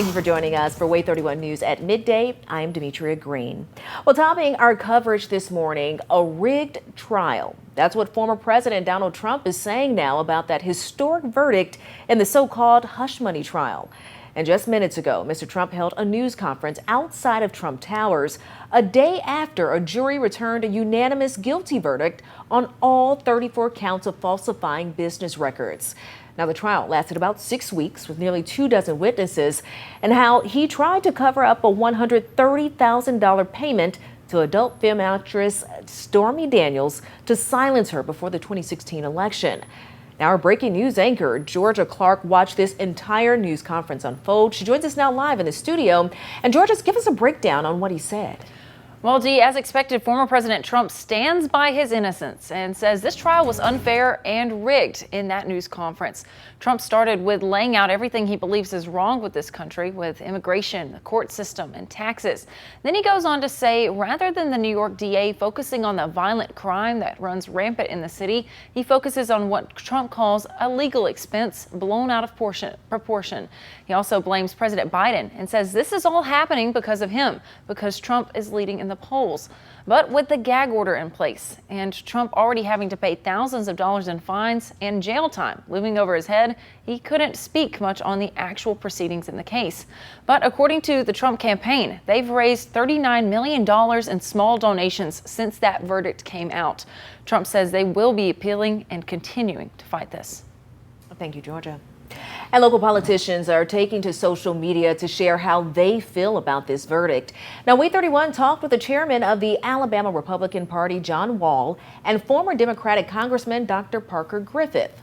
Thank you for joining us for WAAY 31 News at midday. I'm Demetria Green. Well, topping our coverage this morning, a rigged trial. That's what former President Donald Trump is saying now about that historic verdict in the so-called hush money trial. And just minutes ago, Mr. Trump held a news conference outside of Trump Towers a day after a jury returned a unanimous guilty verdict on all 34 counts of falsifying business records. Now, the trial lasted about 6 weeks with nearly 24 witnesses, and how he tried to cover up a $130,000 payment to adult film actress Stormy Daniels to silence her before the 2016 election. Now, our breaking news anchor, Georgia Clark, watched this entire news conference unfold. She joins us now live in the studio. And Georgia, give us a breakdown on what he said. Well, Dee, as expected, former President Trump stands by his innocence and says this trial was unfair and rigged in that news conference. Trump started with laying out everything he believes is wrong with this country, with immigration, the court system, and taxes. Then he goes on to say, rather than the New York DA focusing on the violent crime that runs rampant in the city, he focuses on what Trump calls a legal expense blown out of proportion. He also blames President Biden and says this is all happening because of him, because Trump is leading in the polls. But with the gag order in place and Trump already having to pay thousands of dollars in fines and jail time looming over his head, he couldn't speak much on the actual proceedings in the case. But according to the Trump campaign, they've raised $39 million in small donations since that verdict came out. Trump says they will be appealing and continuing to fight this. Thank you, Georgia. And local politicians are taking to social media to share how they feel about this verdict. Now, WAAY 31 talked with the chairman of the Alabama Republican Party, John Wall, and former Democratic Congressman Dr. Parker Griffith.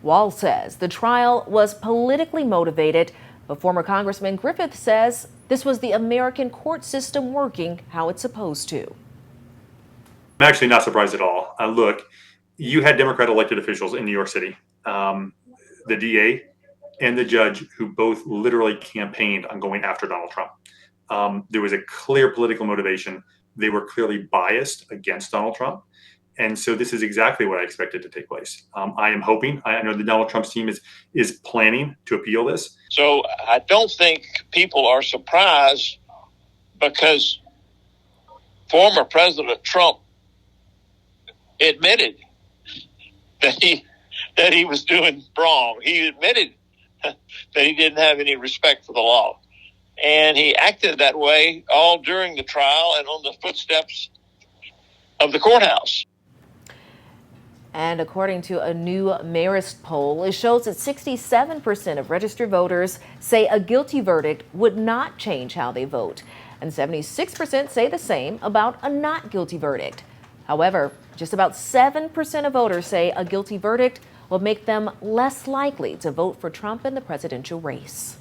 Wall says the trial was politically motivated, but former Congressman Griffith says this was the American court system working how it's supposed to. I'm actually not surprised at all. Look, you had Democrat elected officials in New York City, the DA and the judge, who both literally campaigned on going after Donald Trump. There was a clear political motivation. They were clearly biased against Donald Trump. And so this is exactly what I expected to take place. I am hoping, I know the Donald Trump's team is planning to appeal this. So I don't think people are surprised because former President Trump admitted that he was doing wrong. He admitted that he didn't have any respect for the law. And he acted that way all during the trial and on the footsteps of the courthouse. And according to a new Marist poll, it shows that 67% of registered voters say a guilty verdict would not change how they vote. And 76% say the same about a not guilty verdict. However, just about 7% of voters say a guilty verdict will make them less likely to vote for Trump in the presidential race.